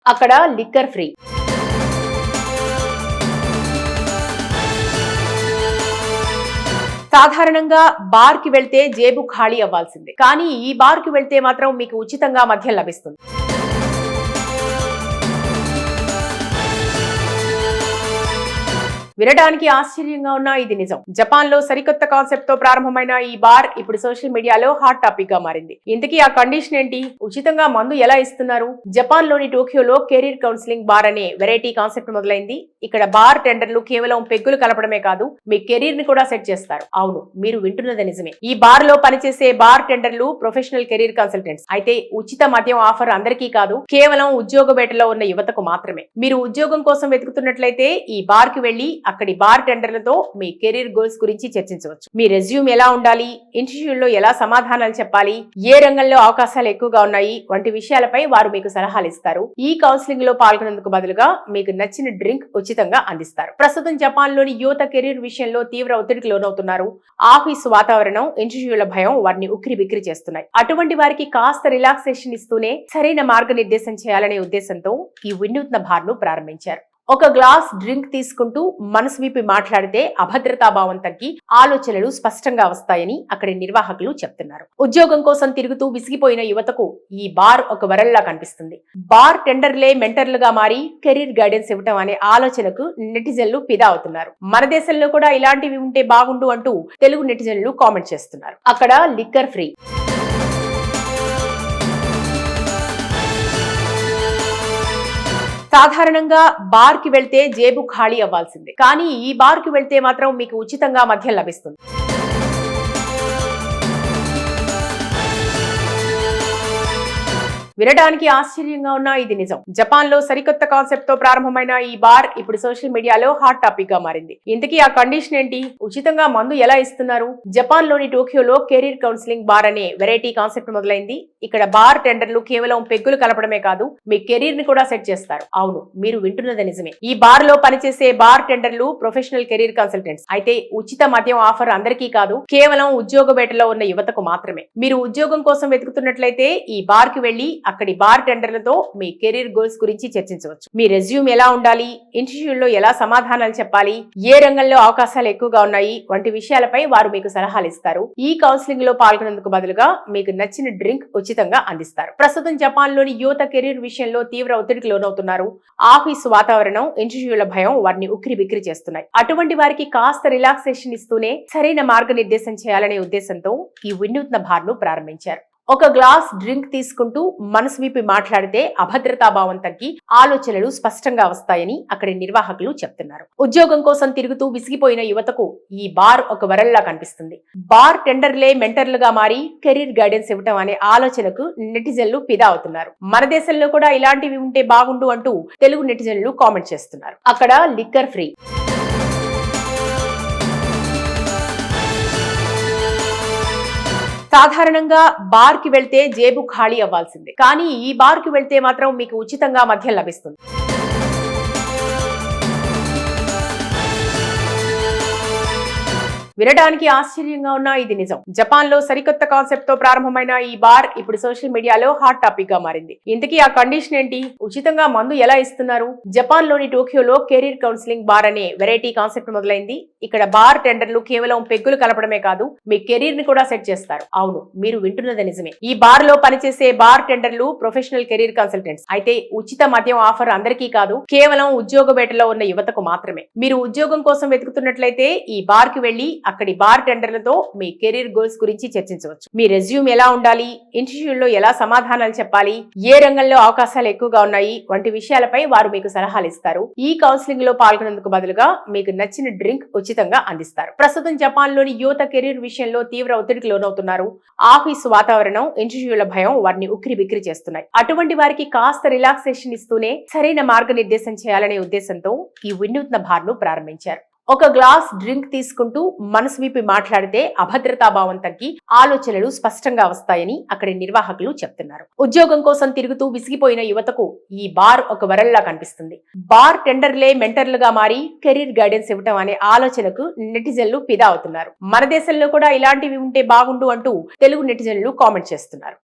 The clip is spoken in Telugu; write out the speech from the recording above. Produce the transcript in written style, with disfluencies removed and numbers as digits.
అక్కడ లిక్కర్ ఫ్రీ. సాధారణంగా బార్ కి వెళ్తే జేబు ఖాళీ అవ్వాల్సిందే, కానీ ఈ బార్ కి వెళ్తే మాత్రం మీకు ఉచితంగా మద్యం లభిస్తుంది. వినడానికి ఆశ్చర్యంగా ఉన్నా ఇది నిజం. జపాన్ లో సరికొత్త కాన్సెప్ట్ తో ప్రారంభమైన ఈ బార్ ఇప్పుడు సోషల్ మీడియాలో హాట్ టాపిక్ గా మారింది. ఇంతకీ ఆ కండిషన్ ఏంటి? ఉచితంగా మందు ఎలా ఇస్తున్నారు? జపాన్ లోని టోక్యోలో కెరీర్ కౌన్సిలింగ్ బార్ అనే వెరైటీ కాన్సెప్ట్ మొదలైంది. ఇక్కడ బార్ టెండర్లు కేవలం పెగ్గులు కలపడమే కాదు, మీ కెరీర్ ని కూడా సెట్ చేస్తారు. అవును, మీరు వింటున్నది నిజమే. ఈ బార్ లో పనిచేసే బార్ టెండర్లు ప్రొఫెషనల్ కెరీర్ కన్సల్టెంట్స్. అయితే ఉచిత మద్యం ఆఫర్ అందరికీ కాదు, కేవలం ఉద్యోగ వేటలో ఉన్న యువతకు మాత్రమే. మీరు ఉద్యోగం కోసం వెతుకుతున్నట్లయితే ఈ బార్ కి వెళ్లి అక్కడి బార్ టెండర్లతో మీ కెరీర్ గోల్స్ గురించి చర్చించవచ్చు. మీ రెజ్యూమ్ ఎలా ఉండాలి, ఇంటర్వ్యూల్లో ఎలా సమాధానాలు చెప్పాలి, ఏ రంగంలో అవకాశాలు ఎక్కువగా ఉన్నాయి వంటి విషయాలపై వారు మీకు సలహాలు ఇస్తారు. ఈ కౌన్సిలింగ్ లో పాల్గొనేందుకు బదులుగా మీకు నచ్చిన డ్రింక్ ఉచితంగా అందిస్తారు. ప్రస్తుతం జపాన్ లోని యువత కెరీర్ విషయంలో తీవ్ర ఒత్తిడికి లోనవుతున్నారు. ఆఫీసు వాతావరణం, ఇంటర్వ్యూల భయం వారిని ఉక్కిరి బిక్కిరి చేస్తున్నాయి. అటువంటి వారికి కాస్త రిలాక్సేషన్ ఇస్తూనే సరైన మార్గనిర్దేశం చేయాలనే ఉద్దేశంతో ఈ వినూత్న బార్ ను ప్రారంభించారు. ఒక గ్లాస్ డ్రింక్ తీసుకుంటూ మనసు విప్పి మాట్లాడితే అభద్రతాభావం తగ్గి ఆలోచనలు స్పష్టంగా వస్తాయని అక్కడి నిర్వాహకులు చెప్తున్నారు. ఉద్యోగం కోసం తిరుగుతూ విసిగిపోయిన యువతకు ఈ బార్ ఒక వరల్లా కనిపిస్తుంది. బార్ టెండర్లే మెంటర్లుగా మారి కెరీర్ గైడెన్స్ ఇవ్వటం అనే ఆలోచనకు నెటిజన్లు ఫిదా అవుతున్నారు. మన దేశంలో కూడా ఇలాంటివి ఉంటే బాగుండు అంటూ తెలుగు నెటిజన్లు కామెంట్ చేస్తున్నారు. అక్కడ లిక్కర్ ఫ్రీ. సాధారణంగా బార్ కి వెళ్తే జేబు ఖాళీ అవ్వాల్సిందే, కానీ ఈ బార్ కి వెళ్తే మాత్రం మీకు ఉచితంగా మద్యం లభిస్తుంది. వినడానికి ఆశ్చర్యంగా ఉన్నా ఇది నిజం. జపాన్ లో సరికొత్త కాన్సెప్ట్ తో ప్రారంభమైన ఈ బార్ ఇప్పుడు సోషల్ మీడియాలో హాట్ టాపిక్ గా మారింది. ఇంతకీ ఆ కండిషన్ ఏంటి? ఉచితంగా మందు ఎలా ఇస్తున్నారు? జపాన్ లోని టోక్యోలో కెరీర్ కౌన్సిలింగ్ బార్ అనే వెరైటీ కాన్సెప్ట్ మొదలైంది. ఇక్కడ బార్ టెండర్లు కేవలం పెగ్గులు కలపడమే కాదు, మీ కెరీర్ ని కూడా సెట్ చేస్తారు. అవును, మీరు వింటున్నది నిజమే. ఈ బార్ లో పనిచేసే బార్ టెండర్లు ప్రొఫెషనల్ కెరీర్ కన్సల్టెంట్స్. అయితే ఉచిత మద్యం ఆఫర్ అందరికీ కాదు, కేవలం ఉద్యోగ వేటలో ఉన్న యువతకు మాత్రమే. మీరు ఉద్యోగం కోసం వెతుకుతున్నట్లయితే ఈ బార్ కి వెళ్లి అక్కడి బార్ టెండర్లతో మీ కెరీర్ గోల్స్ గురించి చర్చించవచ్చు. మీ రెజ్యూమ్ ఎలా ఉండాలి, ఇంటర్వ్యూల్లో ఎలా సమాధానాలు చెప్పాలి, ఏ రంగంలో అవకాశాలు ఎక్కువగా ఉన్నాయి వంటి విషయాలపై వారు మీకు సలహాలు ఇస్తారు. ఈ కౌన్సిలింగ్ లో పాల్గొనేందుకు బదులుగా మీకు నచ్చిన డ్రింక్ ఉచితంగా అందిస్తారు. ప్రస్తుతం జపాన్ లోని యువత కెరీర్ విషయంలో తీవ్ర ఒత్తిడికి లోనవుతున్నారు. ఆఫీసు వాతావరణం, ఇంటర్వ్యూల భయం వారిని ఉక్కిరి బిక్కిరి చేస్తున్నాయి. అటువంటి వారికి కాస్త రిలాక్సేషన్ ఇస్తూనే సరైన మార్గనిర్దేశం చేయాలనే ఉద్దేశంతో ఈ వినూత్న బార్ ను ప్రారంభించారు. ఒక గ్లాస్ డ్రింక్ తీసుకుంటూ మనసు విప్పి మాట్లాడితే అభద్రతాభావం తగ్గి ఆలోచనలు స్పష్టంగా వస్తాయని అక్కడి నిర్వాహకులు చెప్తున్నారు. ఉద్యోగం కోసం తిరుగుతూ విసిగిపోయిన యువతకు ఈ బార్ ఒక వరల్లా కనిపిస్తుంది. బార్ టెండర్లే మెంటర్లుగా మారి కెరీర్ గైడెన్స్ ఇవ్వటం అనే ఆలోచనకు నెటిజన్లు ఫిదా అవుతున్నారు. మన దేశంలో కూడా ఇలాంటివి ఉంటే బాగుండు అంటూ తెలుగు నెటిజన్లు కామెంట్ చేస్తున్నారు. అక్కడ లిక్కర్ ఫ్రీ. సాధారణంగా బార్ కి వెళ్తే జేబు ఖాళీ అవ్వాల్సిందే, కానీ ఈ బార్ కి వెళ్తే మాత్రం మీకు ఉచితంగా మద్యం లభిస్తుంది. వినడానికి ఆశ్చర్యంగా ఉన్నా ఇది నిజం. జపాన్ లో సరికొత్త కాన్సెప్ట్ తో ప్రారంభమైన ఈ బార్ ఇప్పుడు సోషల్ మీడియాలో హాట్ టాపిక్ గా మారింది. ఇంతకీ ఆ కండిషన్ ఏంటి? ఉచితంగా మందు ఎలా ఇస్తున్నారు? జపాన్ లోని టోక్యోలో కెరీర్ కౌన్సిలింగ్ బార్ అనే వెరైటీ కాన్సెప్ట్ మొదలైంది. ఇక్కడ బార్ టెండర్లు కేవలం పెగ్గులు కలపడమే కాదు, మీ కెరీర్ ని కూడా సెట్ చేస్తారు. అవును, మీరు వింటున్నది నిజమే. ఈ బార్ లో పనిచేసే బార్ టెండర్లు ప్రొఫెషనల్ కెరీర్ కన్సల్టెంట్స్. అయితే ఉచిత మద్యం ఆఫర్ అందరికీ కాదు, కేవలం ఉద్యోగ వేటలో ఉన్న యువతకు మాత్రమే. మీరు ఉద్యోగం కోసం వెతుకుతున్నట్లయితే ఈ బార్ కి వెళ్లి అక్కడి బార్ టెండర్లతో మీ కెరీర్ గోల్స్ గురించి చర్చించవచ్చు. మీ రెజ్యూమ్ ఎలా ఉండాలి, ఇంటర్వ్యూల్లో ఎలా సమాధానాలు చెప్పాలి, ఏ రంగంలో అవకాశాలు ఎక్కువగా ఉన్నాయి వంటి విషయాలపై వారు మీకు సలహాలు ఇస్తారు. ఈ కౌన్సిలింగ్ లో పాల్గొనేందుకు బదులుగా మీకు నచ్చిన డ్రింక్ ఉచితంగా అందిస్తారు. ప్రస్తుతం జపాన్ లోని యువత కెరీర్ విషయంలో తీవ్ర ఒత్తిడికి లోనవుతున్నారు. ఆఫీసు వాతావరణం, ఇంటర్వ్యూల భయం వారిని ఉక్కిరి బిక్కిరి చేస్తున్నాయి. అటువంటి వారికి కాస్త రిలాక్సేషన్ ఇస్తూనే సరైన మార్గనిర్దేశం చేయాలనే ఉద్దేశంతో ఈ వినూత్న బార్ ను ప్రారంభించారు. ఒక గ్లాస్ డ్రింక్ తీసుకుంటూ మనసు విప్పి మాట్లాడితే అభద్రతాభావం తగ్గి ఆలోచనలు స్పష్టంగా వస్తాయని అక్కడి నిర్వాహకులు చెప్తున్నారు. ఉద్యోగం కోసం తిరుగుతూ విసిగిపోయిన యువతకు ఈ బార్ ఒక వరల్లా కనిపిస్తుంది. బార్ టెండర్లే మెంటర్లుగా మారి కెరీర్ గైడెన్స్ ఇవ్వటం అనే ఆలోచనకు నెటిజన్లు ఫిదా అవుతున్నారు. మన దేశంలో కూడా ఇలాంటివి ఉంటే బాగుండు అంటూ తెలుగు నెటిజన్లు కామెంట్ చేస్తున్నారు.